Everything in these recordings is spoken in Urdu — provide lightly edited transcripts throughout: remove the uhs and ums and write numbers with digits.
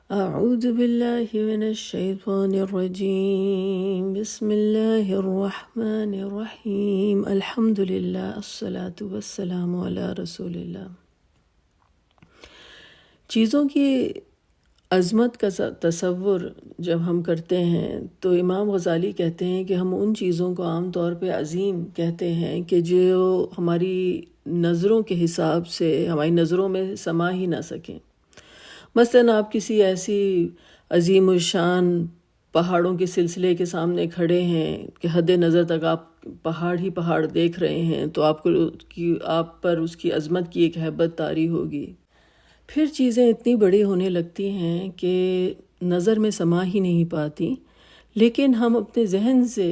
أعوذ بالله من الشيطان الرجيم بسم الله الرحمن الرحيم الحمد لله الصلاة والسلام على رسول اللہ۔ چیزوں کی عظمت کا تصور جب ہم کرتے ہیں تو امام غزالی کہتے ہیں کہ ہم ان چیزوں کو عام طور پہ عظیم کہتے ہیں کہ جو ہماری نظروں کے حساب سے ہماری نظروں میں سما ہی نہ سکیں۔ مثلاً آپ کسی ایسی عظیم الشان پہاڑوں کے سلسلے کے سامنے کھڑے ہیں کہ حد نظر تک آپ پہاڑ ہی پہاڑ دیکھ رہے ہیں تو آپ پر اس کی عظمت کی ایک ہیبت طاری ہوگی۔ پھر چیزیں اتنی بڑی ہونے لگتی ہیں کہ نظر میں سما ہی نہیں پاتی، لیکن ہم اپنے ذہن سے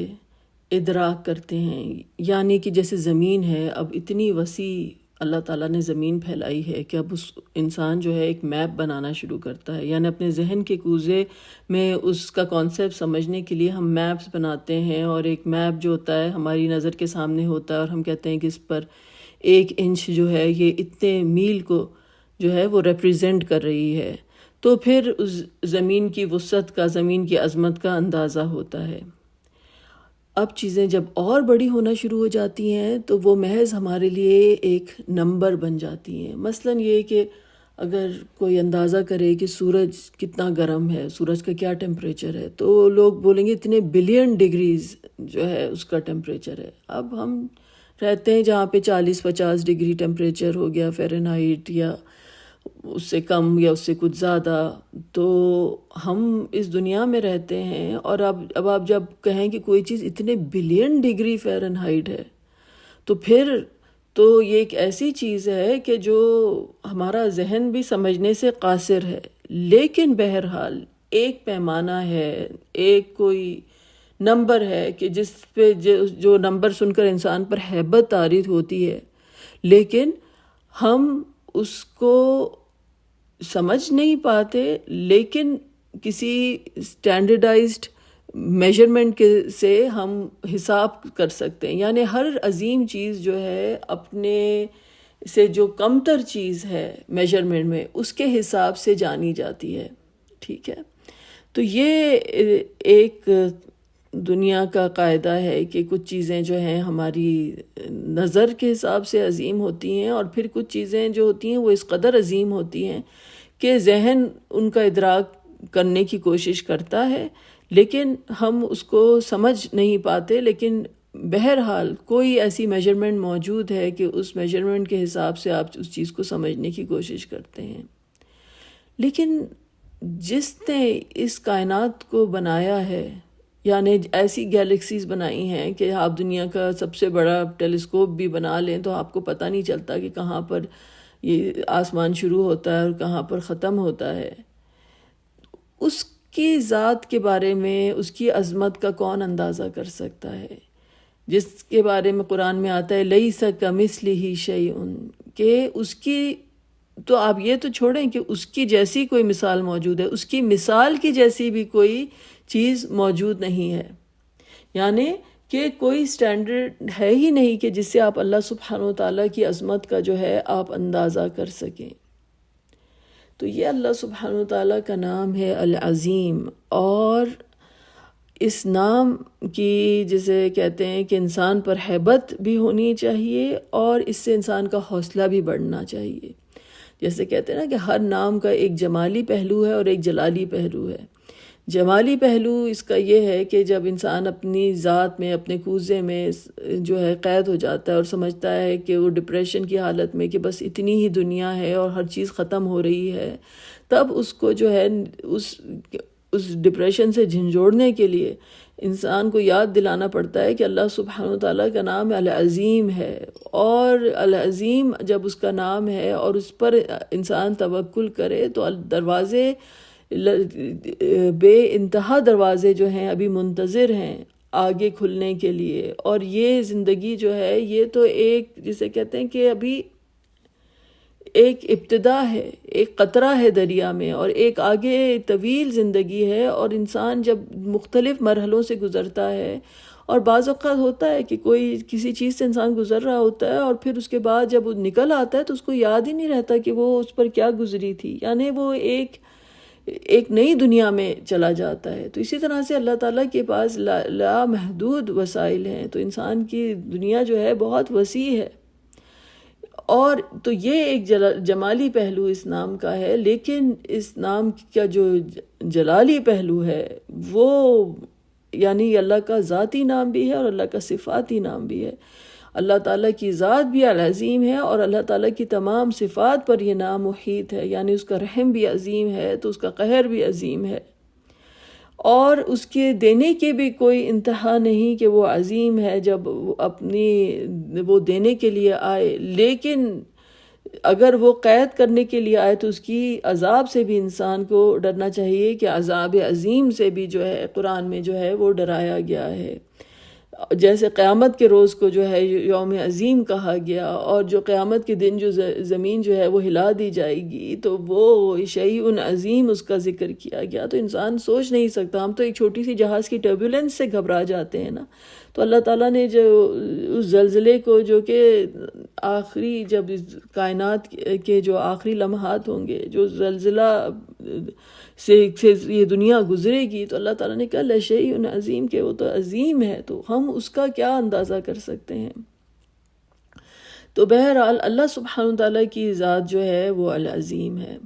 ادراک کرتے ہیں۔ یعنی کہ جیسے زمین ہے، اب اتنی وسیع اللہ تعالیٰ نے زمین پھیلائی ہے کہ اب اس انسان جو ہے ایک میپ بنانا شروع کرتا ہے، یعنی اپنے ذہن کے کوزے میں اس کا کانسیپٹ سمجھنے کے لیے ہم میپس بناتے ہیں، اور ایک میپ جو ہوتا ہے ہماری نظر کے سامنے ہوتا ہے اور ہم کہتے ہیں کہ اس پر 1 انچ جو ہے یہ اتنے میل کو جو ہے وہ ریپریزنٹ کر رہی ہے، تو پھر اس زمین کی وسعت کا، زمین کی عظمت کا اندازہ ہوتا ہے۔ اب چیزیں جب اور بڑی ہونا شروع ہو جاتی ہیں تو وہ محض ہمارے لیے ایک نمبر بن جاتی ہیں۔ مثلاً یہ کہ اگر کوئی اندازہ کرے کہ سورج کتنا گرم ہے، سورج کا کیا ٹیمپریچر ہے، تو لوگ بولیں گے اتنے بلین ڈگریز جو ہے اس کا ٹیمپریچر ہے۔ اب ہم رہتے ہیں جہاں پہ 40-50 ڈگری ٹیمپریچر ہو گیا فahrenheit، یا اس سے کم یا اس سے کچھ زیادہ، تو ہم اس دنیا میں رہتے ہیں، اور اب آپ جب کہیں کہ کوئی چیز اتنے بلین ڈگری فahrenheit ہے تو پھر تو یہ ایک ایسی چیز ہے کہ جو ہمارا ذہن بھی سمجھنے سے قاصر ہے۔ لیکن بہرحال ایک پیمانہ ہے، ایک کوئی نمبر ہے کہ جس پہ جو نمبر سن کر انسان پر ہیبت طاری ہوتی ہے، لیکن ہم اس کو سمجھ نہیں پاتے، لیکن کسی اسٹینڈرڈائزڈ میجرمنٹ سے ہم حساب کر سکتے ہیں۔ یعنی ہر عظیم چیز جو ہے اپنے سے جو کمتر چیز ہے میجرمنٹ میں، اس کے حساب سے جانی جاتی ہے، ٹھیک ہے۔ تو یہ ایک دنیا کا قاعدہ ہے کہ کچھ چیزیں جو ہیں ہماری نظر کے حساب سے عظیم ہوتی ہیں، اور پھر کچھ چیزیں جو ہوتی ہیں وہ اس قدر عظیم ہوتی ہیں کہ ذہن ان کا ادراک کرنے کی کوشش کرتا ہے، لیکن ہم اس کو سمجھ نہیں پاتے۔ لیکن بہرحال کوئی ایسی میجرمنٹ موجود ہے کہ اس میجرمنٹ کے حساب سے آپ اس چیز کو سمجھنے کی کوشش کرتے ہیں۔ لیکن جس نے اس کائنات کو بنایا ہے، یعنی ایسی گیلیکسیز بنائی ہیں کہ آپ دنیا کا سب سے بڑا ٹیلیسکوپ بھی بنا لیں تو آپ کو پتہ نہیں چلتا کہ کہاں پر یہ آسمان شروع ہوتا ہے اور کہاں پر ختم ہوتا ہے۔ اس کی ذات کے بارے میں، اس کی عظمت کا کون اندازہ کر سکتا ہے، جس کے بارے میں قرآن میں آتا ہے لیس کمثلہ شیء، کہ اس کی، تو آپ یہ تو چھوڑیں کہ اس کی جیسی کوئی مثال موجود ہے، اس کی مثال کی جیسی بھی کوئی چیز موجود نہیں ہے۔ یعنی کہ کوئی سٹینڈرڈ ہے ہی نہیں کہ جس سے آپ اللہ سبحانہ وتعالیٰ کی عظمت کا جو ہے آپ اندازہ کر سکیں۔ تو یہ اللہ سبحانہ وتعالیٰ کا نام ہے العظیم، اور اس نام کی جسے کہتے ہیں کہ انسان پر ہیبت بھی ہونی چاہیے، اور اس سے انسان کا حوصلہ بھی بڑھنا چاہیے۔ جیسے کہتے ہیں نا کہ ہر نام کا ایک جمالی پہلو ہے اور ایک جلالی پہلو ہے۔ جمالی پہلو اس کا یہ ہے کہ جب انسان اپنی ذات میں، اپنے کوزے میں جو ہے قید ہو جاتا ہے اور سمجھتا ہے کہ وہ ڈپریشن کی حالت میں کہ بس اتنی ہی دنیا ہے اور ہر چیز ختم ہو رہی ہے، تب اس کو جو ہے اس ڈپریشن سے جھنجھوڑنے کے لیے انسان کو یاد دلانا پڑتا ہے کہ اللہ سبحانہ وتعالیٰ کا نام العظیم ہے، اور العظیم جب اس کا نام ہے اور اس پر انسان توکل کرے تو دروازے، بے انتہا دروازے جو ہیں ابھی منتظر ہیں آگے کھلنے کے لیے۔ اور یہ زندگی جو ہے یہ تو ایک جسے کہتے ہیں کہ ابھی ایک ابتدا ہے، ایک قطرہ ہے دریا میں، اور ایک آگے طویل زندگی ہے، اور انسان جب مختلف مرحلوں سے گزرتا ہے، اور بعض اوقات ہوتا ہے کہ کوئی کسی چیز سے انسان گزر رہا ہوتا ہے اور پھر اس کے بعد جب وہ نکل آتا ہے تو اس کو یاد ہی نہیں رہتا کہ وہ اس پر کیا گزری تھی۔ یعنی وہ ایک ایک نئی دنیا میں چلا جاتا ہے۔ تو اسی طرح سے اللہ تعالیٰ کے پاس لامحدود وسائل ہیں، تو انسان کی دنیا جو ہے بہت وسیع ہے، اور تو یہ ایک جمالی پہلو اس نام کا ہے، لیکن اس نام کا جو جلالی پہلو ہے وہ یعنی اللہ کا ذاتی نام بھی ہے اور اللہ کا صفاتی نام بھی ہے۔ اللہ تعالیٰ کی ذات بھی العظیم ہے، اور اللہ تعالیٰ کی تمام صفات پر یہ نام محیط ہے، یعنی اس کا رحم بھی عظیم ہے تو اس کا قہر بھی عظیم ہے، اور اس کے دینے کے بھی کوئی انتہا نہیں کہ وہ عظیم ہے جب وہ دینے کے لیے آئے، لیکن اگر وہ قید کرنے کے لیے آئے تو اس کی عذاب سے بھی انسان کو ڈرنا چاہیے، کہ عذاب عظیم سے بھی جو ہے قرآن میں جو ہے وہ ڈرایا گیا ہے۔ جیسے قیامت کے روز کو جو ہے یوم عظیم کہا گیا، اور جو قیامت کے دن جو زمین جو ہے وہ ہلا دی جائے گی تو وہ شیء عظیم اس کا ذکر کیا گیا۔ تو انسان سوچ نہیں سکتا، ہم تو ایک چھوٹی سی جہاز کی ٹربولنس سے گھبرا جاتے ہیں نا، تو اللہ تعالیٰ نے جو اس زلزلے کو، جو کہ آخری جب کائنات کے جو آخری لمحات ہوں گے، جو زلزلہ سے یہ دنیا گزرے گی، تو اللہ تعالیٰ نے کہا لشیء عظیم، کہ وہ تو عظیم ہے، تو ہم اس کا کیا اندازہ کر سکتے ہیں۔ تو بہرحال اللہ سبحانہ تعالیٰ کی ذات جو ہے وہ العظیم ہے۔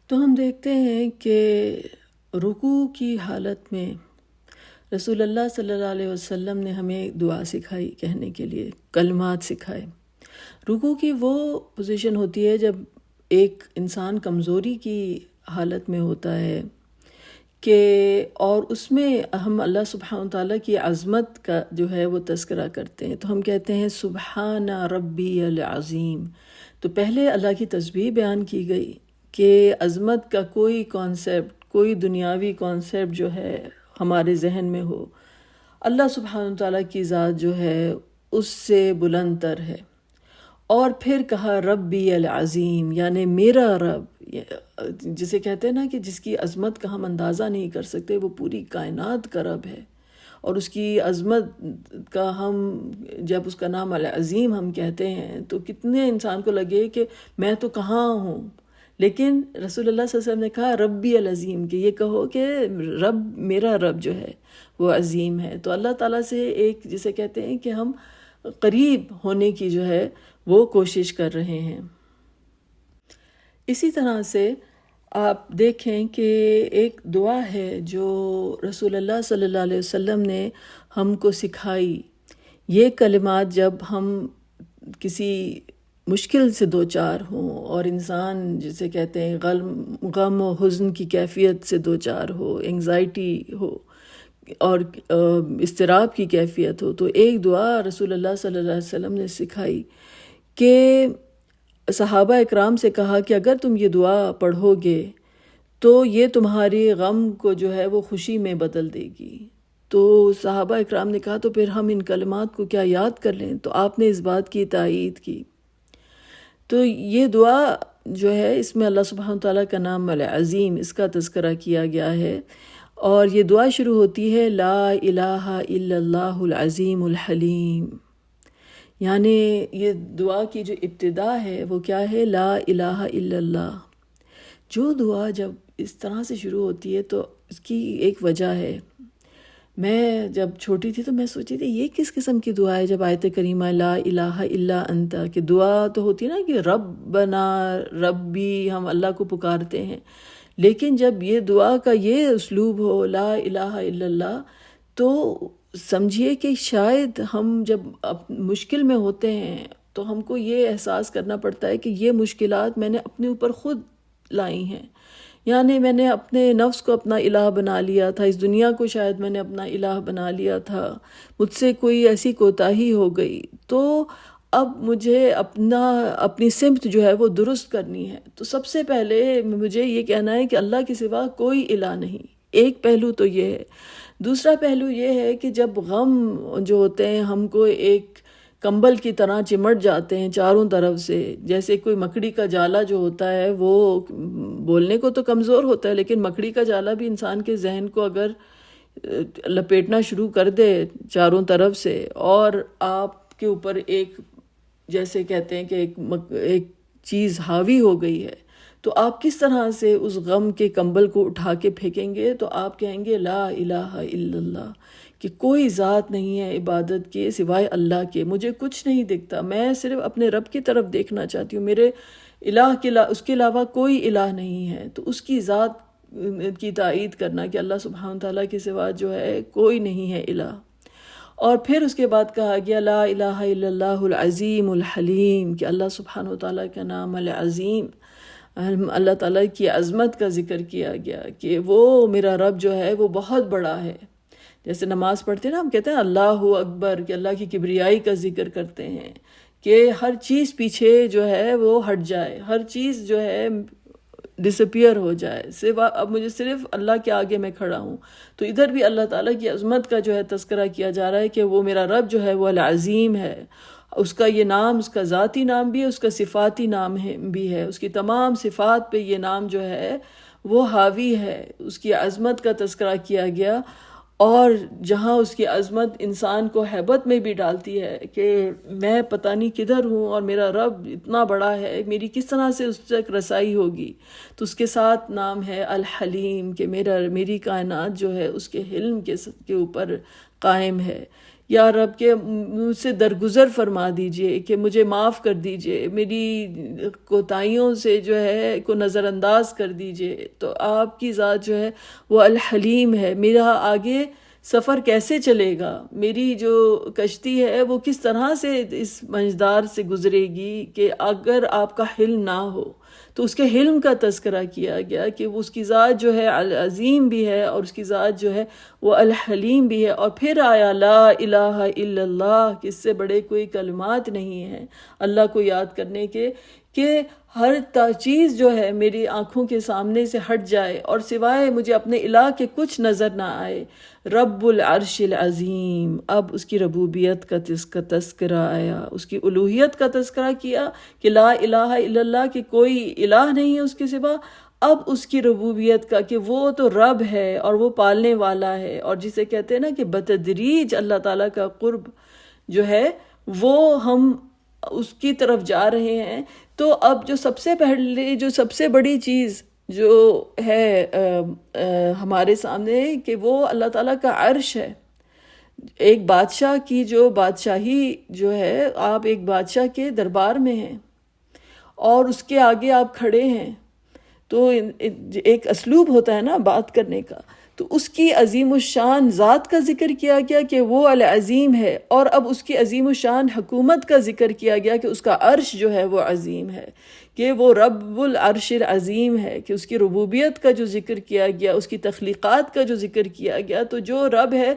تو ہم دیکھتے ہیں کہ رکوع کی حالت میں رسول اللہ صلی اللہ علیہ وسلم نے ہمیں دعا سکھائی کہنے کے لیے، کلمات سکھائے۔ رکوع کی وہ پوزیشن ہوتی ہے جب ایک انسان کمزوری کی حالت میں ہوتا ہے، کہ اور اس میں ہم اللہ سبحانہ تعالیٰ کی عظمت کا جو ہے وہ تذکرہ کرتے ہیں، تو ہم کہتے ہیں سبحان ربی العظیم۔ تو پہلے اللہ کی تسبیح بیان کی گئی کہ عظمت کا کوئی کانسیپٹ، کوئی دنیاوی کانسیپٹ جو ہے ہمارے ذہن میں ہو، اللہ سبحانہ تعالیٰ کی ذات جو ہے اس سے بلند تر ہے۔ اور پھر کہا ربی العظیم، یعنی میرا رب، جسے کہتے ہیں نا کہ جس کی عظمت کا ہم اندازہ نہیں کر سکتے، وہ پوری کائنات کا رب ہے، اور اس کی عظمت کا ہم جب اس کا نام العظیم ہم کہتے ہیں تو کتنے انسان کو لگے کہ میں تو کہاں ہوں، لیکن رسول اللہ صلی اللہ علیہ وسلم نے کہا ربی العظیم، کہ یہ کہو کہ رب، میرا رب جو ہے وہ عظیم ہے۔ تو اللہ تعالیٰ سے ایک جسے کہتے ہیں کہ ہم قریب ہونے کی جو ہے وہ کوشش کر رہے ہیں۔ اسی طرح سے آپ دیکھیں کہ ایک دعا ہے جو رسول اللہ صلی اللہ علیہ وسلم نے ہم کو سکھائی۔ یہ کلمات جب ہم کسی مشکل سے دوچار ہوں، اور انسان جسے کہتے ہیں غم و حزن کی کیفیت سے دوچار ہو، انگزائٹی ہو اور اضطراب کی کیفیت ہو، تو ایک دعا رسول اللہ صلی اللہ علیہ وسلم نے سکھائی کہ صحابہ اکرام سے کہا کہ اگر تم یہ دعا پڑھو گے تو یہ تمہاری غم کو جو ہے وہ خوشی میں بدل دے گی۔ تو صحابہ اکرام نے کہا تو پھر ہم ان کلمات کو کیا یاد کر لیں؟ تو آپ نے اس بات کی تائید کی۔ تو یہ دعا جو ہے اس میں اللہ سبحانہ تعالیٰ کا نام العظیم، اس کا تذکرہ کیا گیا ہے، اور یہ دعا شروع ہوتی ہے لا الہ الا اللہ العظیم الحلیم، یعنی یہ دعا کی جو ابتدا ہے وہ کیا ہے؟ لا الہ الا اللہ۔ جو دعا جب اس طرح سے شروع ہوتی ہے تو اس کی ایک وجہ ہے۔ میں جب چھوٹی تھی تو میں سوچی تھی یہ کس قسم کی دعا ہے؟ جب آیت کریمہ لا الہ الا انت، کہ دعا تو ہوتی ہے نا کہ ربنا ربی، ہم اللہ کو پکارتے ہیں، لیکن جب یہ دعا کا یہ اسلوب ہو لا الہ الا اللہ، تو سمجھیے کہ شاید ہم جب مشکل میں ہوتے ہیں تو ہم کو یہ احساس کرنا پڑتا ہے کہ یہ مشکلات میں نے اپنے اوپر خود لائی ہیں، یعنی میں نے اپنے نفس کو اپنا الہ بنا لیا تھا، اس دنیا کو شاید میں نے اپنا الہ بنا لیا تھا، مجھ سے کوئی ایسی کوتاہی ہو گئی، تو اب مجھے اپنی سمت جو ہے وہ درست کرنی ہے۔ تو سب سے پہلے مجھے یہ کہنا ہے کہ اللہ کے سوا کوئی الہ نہیں۔ ایک پہلو تو یہ ہے۔ دوسرا پہلو یہ ہے کہ جب غم جو ہوتے ہیں ہم کو ایک کمبل کی طرح چمٹ جاتے ہیں چاروں طرف سے، جیسے کوئی مکڑی کا جالا جو ہوتا ہے وہ بولنے کو تو کمزور ہوتا ہے، لیکن مکڑی کا جالا بھی انسان کے ذہن کو اگر لپیٹنا شروع کر دے چاروں طرف سے، اور آپ کے اوپر ایک جیسے کہتے ہیں کہ ایک چیز حاوی ہو گئی ہے، تو آپ کس طرح سے اس غم کے کمبل کو اٹھا کے پھینکیں گے؟ تو آپ کہیں گے لا الہ الا اللہ، کہ کوئی ذات نہیں ہے عبادت کے سوائے اللہ کے، مجھے کچھ نہیں دکھتا، میں صرف اپنے رب کی طرف دیکھنا چاہتی ہوں، میرے الہ کے اس کے علاوہ کوئی الہ نہیں ہے۔ تو اس کی ذات کی تائید کرنا کہ اللہ سبحانہ تعالیٰ کے سوا جو ہے کوئی نہیں ہے الہ۔ اور پھر اس کے بعد کہا گیا لا الہ الا اللہ العظیم الحلیم، کہ اللہ سبحانہ تعالیٰ کا نام العظیم، اللہ تعالیٰ کی عظمت کا ذکر کیا گیا کہ وہ میرا رب جو ہے وہ بہت بڑا ہے۔ جیسے نماز پڑھتے ہیں نا، ہم کہتے ہیں اللہ اکبر، کہ اللہ کی کبریائی کا ذکر کرتے ہیں کہ ہر چیز پیچھے جو ہے وہ ہٹ جائے، ہر چیز جو ہے ڈسپیئر ہو جائے، سوا اب مجھے صرف اللہ کے آگے میں کھڑا ہوں۔ تو ادھر بھی اللہ تعالیٰ کی عظمت کا جو ہے تذکرہ کیا جا رہا ہے کہ وہ میرا رب جو ہے وہ العظیم ہے، اس کا یہ نام، اس کا ذاتی نام بھی ہے، اس کا صفاتی نام بھی ہے، اس کی تمام صفات پہ یہ نام جو ہے وہ حاوی ہے۔ اس کی عظمت کا تذکرہ کیا گیا، اور جہاں اس کی عظمت انسان کو ہیبت میں بھی ڈالتی ہے کہ میں پتہ نہیں کدھر ہوں اور میرا رب اتنا بڑا ہے، میری کس طرح سے اس تک رسائی ہوگی، تو اس کے ساتھ نام ہے الحلیم، کہ میری کائنات جو ہے اس کے حلم کے اوپر قائم ہے۔ یا رب کے مجھ سے درگزر فرما دیجئے، کہ مجھے معاف کر دیجئے، میری کوتاہیوں سے جو ہے کو نظر انداز کر دیجئے۔ تو آپ کی ذات جو ہے وہ الحلیم ہے۔ میرا آگے سفر کیسے چلے گا، میری جو کشتی ہے وہ کس طرح سے اس منجدار سے گزرے گی، کہ اگر آپ کا حلم نہ ہو۔ تو اس کے حلم کا تذکرہ کیا گیا کہ اس کی ذات جو ہے العظیم بھی ہے، اور اس کی ذات جو ہے وہ الحلیم بھی ہے۔ اور پھر آیا لا الہ الا اللہ، کہ اس سے بڑے کوئی کلمات نہیں ہیں اللہ کو یاد کرنے کے، کہ ہر چیز جو ہے میری آنکھوں کے سامنے سے ہٹ جائے اور سوائے مجھے اپنے الہ کے کچھ نظر نہ آئے۔ رب العرش العظیم، اب اس کی ربوبیت کا تذکرہ آیا، اس کی الوہیت کا تذکرہ کیا کہ لا الہ الا اللہ، کہ کوئی الہ نہیں ہے اس کے سوا۔ اب اس کی ربوبیت کا، کہ وہ تو رب ہے اور وہ پالنے والا ہے، اور جسے کہتے ہیں نا کہ بتدریج اللہ تعالیٰ کا قرب جو ہے وہ ہم اس کی طرف جا رہے ہیں۔ تو اب جو سب سے پہلے، جو سب سے بڑی چیز جو ہے ہمارے سامنے، کہ وہ اللہ تعالیٰ کا عرش ہے۔ ایک بادشاہ کی جو بادشاہی جو ہے، آپ ایک بادشاہ کے دربار میں ہیں اور اس کے آگے آپ کھڑے ہیں، تو ایک اسلوب ہوتا ہے نا بات کرنے کا، تو اس کی عظیم الشان ذات کا ذکر کیا گیا کہ وہ العظیم ہے، اور اب اس کی عظیم الشان حکومت کا ذکر کیا گیا کہ اس کا عرش جو ہے وہ عظیم ہے، کہ وہ رب العرش العظیم ہے، کہ اس کی ربوبیت کا جو ذکر کیا گیا، اس کی تخلیقات کا جو ذکر کیا گیا، تو جو رب ہے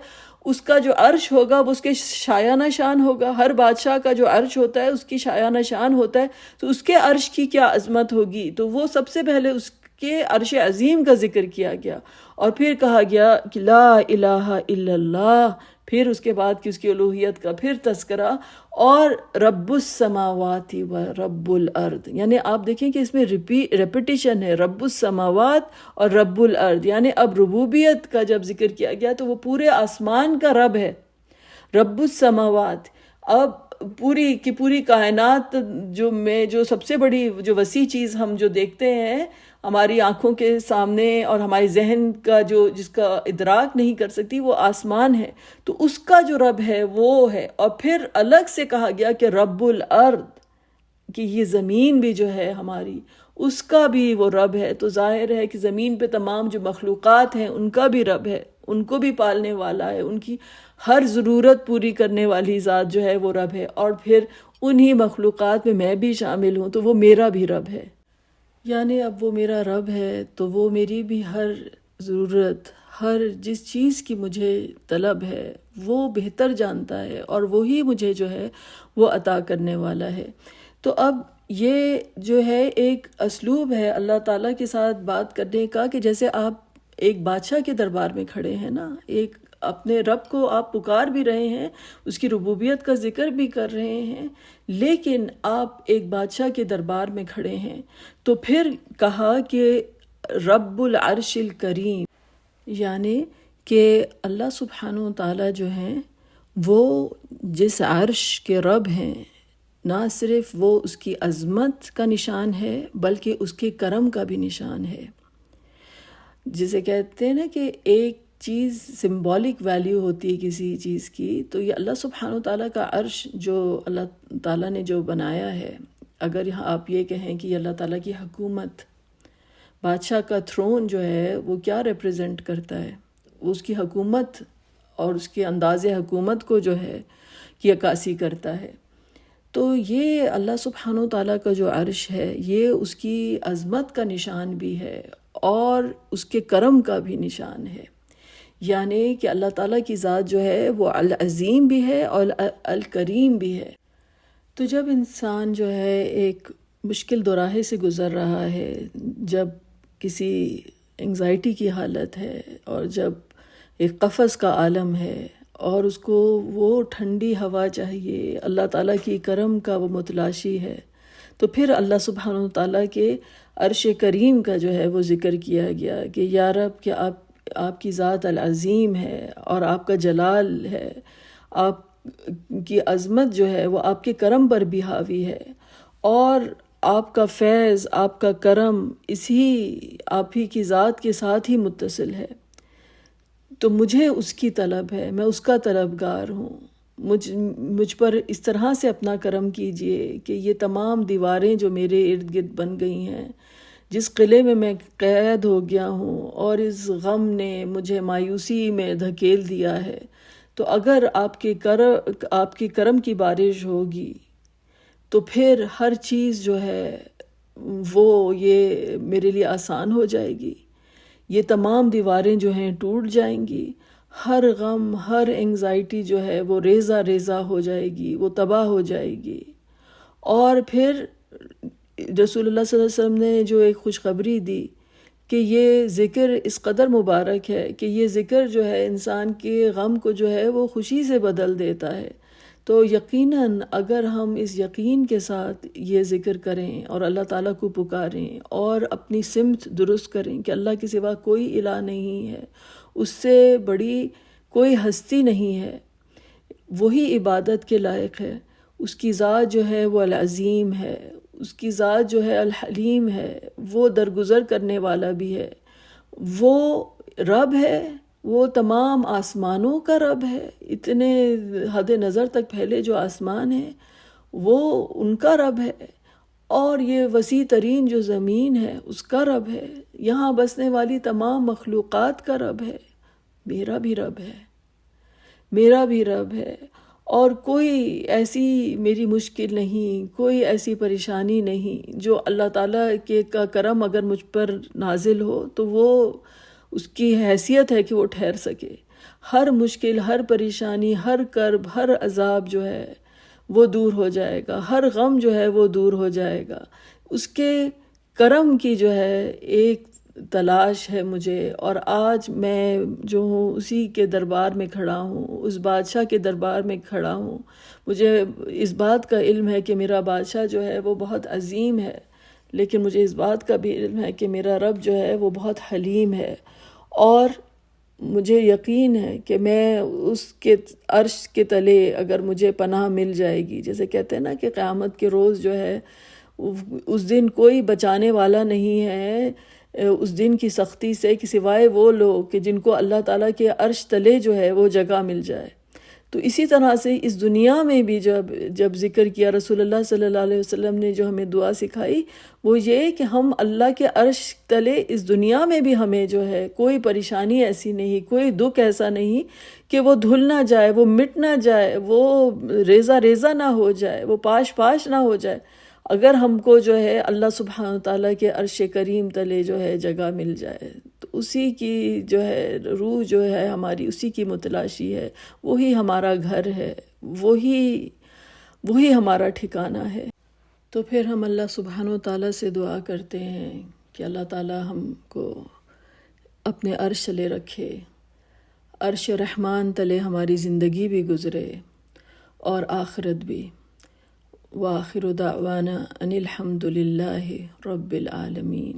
اس کا جو عرش ہوگا وہ اس کے شایانہ شان ہوگا۔ ہر بادشاہ کا جو عرش ہوتا ہے اس کی شایانہ شان ہوتا ہے، تو اس کے عرش کی کیا عظمت ہوگی، تو وہ سب سے پہلے اس کے عرش عظیم کا ذکر کیا گیا، اور پھر کہا گیا کہ لا الہ الا اللہ، پھر اس کے بعد کہ اس کی الوہیت کا پھر تذکرہ، اور رب السماوات و رب الارض، یعنی آپ دیکھیں کہ اس میں ریپیٹیشن ہے، رب السماوات اور رب الارض، یعنی اب ربوبیت کا جب ذکر کیا گیا تو وہ پورے آسمان کا رب ہے، رب السماوات۔ اب پوری کی پوری کائنات جو سب سے بڑی جو وسیع چیز ہم جو دیکھتے ہیں ہماری آنکھوں کے سامنے اور ہمارے ذہن کا جس کا ادراک نہیں کر سکتی، وہ آسمان ہے، تو اس کا جو رب ہے وہ ہے۔ اور پھر الگ سے کہا گیا کہ رب الارض، کہ یہ زمین بھی جو ہے ہماری، اس کا بھی وہ رب ہے۔ تو ظاہر ہے کہ زمین پہ تمام جو مخلوقات ہیں ان کا بھی رب ہے، ان کو بھی پالنے والا ہے، ان کی ہر ضرورت پوری کرنے والی ذات جو ہے وہ رب ہے، اور پھر انہی مخلوقات میں بھی شامل ہوں، تو وہ میرا بھی رب ہے۔ یعنی اب وہ میرا رب ہے تو وہ میری بھی ہر ضرورت، ہر جس چیز کی مجھے طلب ہے وہ بہتر جانتا ہے، اور وہی مجھے جو ہے وہ عطا کرنے والا ہے۔ تو اب یہ جو ہے ایک اسلوب ہے اللہ تعالیٰ کے ساتھ بات کرنے کا، کہ جیسے آپ ایک بادشاہ کے دربار میں کھڑے ہیں نا، ایک اپنے رب کو آپ پکار بھی رہے ہیں، اس کی ربوبیت کا ذکر بھی کر رہے ہیں، لیکن آپ ایک بادشاہ کے دربار میں کھڑے ہیں۔ تو پھر کہا کہ رب العرش الکریم، یعنی کہ اللہ سبحانہ و تعالیٰ جو ہیں وہ جس عرش کے رب ہیں، نہ صرف وہ اس کی عظمت کا نشان ہے بلکہ اس کے کرم کا بھی نشان ہے۔ جسے کہتے ہیں نا کہ ایک چیز سمبولک ویلیو ہوتی ہے کسی چیز کی، تو یہ اللہ سبحانہ وتعالیٰ کا عرش جو اللہ تعالیٰ نے جو بنایا ہے، اگر یہاں آپ یہ کہیں کہ یہ اللہ تعالیٰ کی حکومت، بادشاہ کا تھرون جو ہے وہ کیا ریپرزینٹ کرتا ہے؟ اس کی حکومت اور اس کے انداز حکومت کو جو ہے کی عکاسی کرتا ہے۔ تو یہ اللہ سبحانہ وتعالیٰ کا جو عرش ہے یہ اس کی عظمت کا نشان بھی ہے اور اس کے کرم کا بھی نشان ہے، یعنی کہ اللہ تعالیٰ کی ذات جو ہے وہ العظیم بھی ہے اور الکریم بھی ہے۔ تو جب انسان جو ہے ایک مشکل دوراہے سے گزر رہا ہے، جب کسی انگزائٹی کی حالت ہے اور جب ایک قفس کا عالم ہے اور اس کو وہ ٹھنڈی ہوا چاہیے، اللہ تعالیٰ کی کرم کا وہ متلاشی ہے، تو پھر اللہ سبحانہ وتعالیٰ کے عرش کریم کا جو ہے وہ ذکر کیا گیا کہ یا رب کہ آپ کی ذات العظیم ہے اور آپ کا جلال ہے، آپ کی عظمت جو ہے وہ آپ کے کرم پر بھی حاوی ہے، اور آپ کا فیض، آپ کا کرم آپ ہی کی ذات کے ساتھ ہی متصل ہے۔ تو مجھے اس کی طلب ہے، میں اس کا طلبگار ہوں، مجھ پر اس طرح سے اپنا کرم کیجئے کہ یہ تمام دیواریں جو میرے ارد گرد بن گئی ہیں، جس قلعے میں قید ہو گیا ہوں اور اس غم نے مجھے مایوسی میں دھکیل دیا ہے، تو اگر آپ کے کرم کی بارش ہوگی تو پھر ہر چیز جو ہے وہ یہ میرے لیے آسان ہو جائے گی، یہ تمام دیواریں جو ہیں ٹوٹ جائیں گی، ہر غم، ہر انگزائٹی جو ہے وہ ریزہ ریزہ ہو جائے گی، وہ تباہ ہو جائے گی۔ اور پھر رسول اللہ صلی اللہ علیہ وسلم نے جو ایک خوشخبری دی کہ یہ ذکر اس قدر مبارک ہے کہ یہ ذکر جو ہے انسان کے غم کو جو ہے وہ خوشی سے بدل دیتا ہے۔ تو یقیناً اگر ہم اس یقین کے ساتھ یہ ذکر کریں اور اللہ تعالیٰ کو پکاریں اور اپنی سمت درست کریں کہ اللہ کے سوا کوئی الہ نہیں ہے، اس سے بڑی کوئی ہستی نہیں ہے، وہی عبادت کے لائق ہے، اس کی ذات جو ہے وہ العظیم ہے، اس کی ذات جو ہے الحلیم ہے، وہ درگزر کرنے والا بھی ہے، وہ رب ہے، وہ تمام آسمانوں کا رب ہے، اتنے حد نظر تک پھیلے جو آسمان ہیں وہ ان کا رب ہے، اور یہ وسیع ترین جو زمین ہے اس کا رب ہے، یہاں بسنے والی تمام مخلوقات کا رب ہے، میرا بھی رب ہے، میرا بھی رب ہے، اور کوئی ایسی میری مشکل نہیں، کوئی ایسی پریشانی نہیں جو اللہ تعالیٰ کا کرم اگر مجھ پر نازل ہو تو وہ اس کی حیثیت ہے کہ وہ ٹھہر سکے۔ ہر مشکل، ہر پریشانی، ہر کرب، ہر عذاب جو ہے وہ دور ہو جائے گا، ہر غم جو ہے وہ دور ہو جائے گا۔ اس کے کرم کی جو ہے ایک تلاش ہے مجھے، اور آج میں جو ہوں اسی کے دربار میں کھڑا ہوں، اس بادشاہ کے دربار میں کھڑا ہوں۔ مجھے اس بات کا علم ہے کہ میرا بادشاہ جو ہے وہ بہت عظیم ہے، لیکن مجھے اس بات کا بھی علم ہے کہ میرا رب جو ہے وہ بہت حلیم ہے، اور مجھے یقین ہے کہ میں اس کے عرش کے تلے اگر مجھے پناہ مل جائے گی، جیسے کہتے ہیں نا کہ قیامت کے روز جو ہے اس دن کوئی بچانے والا نہیں ہے اس دن کی سختی سے کہ سوائے وہ لوگ کہ جن کو اللہ تعالیٰ کے عرش تلے جو ہے وہ جگہ مل جائے۔ تو اسی طرح سے اس دنیا میں بھی جب ذکر کیا رسول اللہ صلی اللہ علیہ وسلم نے جو ہمیں دعا سکھائی وہ یہ کہ ہم اللہ کے عرش تلے اس دنیا میں بھی ہمیں جو ہے کوئی پریشانی ایسی نہیں، کوئی دکھ ایسا نہیں کہ وہ دھل نہ جائے، وہ مٹ نہ جائے، وہ ریزہ ریزہ نہ ہو جائے، وہ پاش پاش نہ ہو جائے، اگر ہم کو جو ہے اللہ سبحانہ تعالیٰ کے عرش کریم تلے جو ہے جگہ مل جائے۔ تو اسی کی جو ہے روح جو ہے ہماری اسی کی متلاشی ہے، وہی ہمارا گھر ہے، وہی ہمارا ٹھکانہ ہے۔ تو پھر ہم اللہ سبحانہ تعالیٰ سے دعا کرتے ہیں کہ اللہ تعالیٰ ہم کو اپنے عرش تلے رکھے، عرش رحمان تلے ہماری زندگی بھی گزرے اور آخرت بھی۔ وآخر دعوانا ان الحمد للہ رب العالمین۔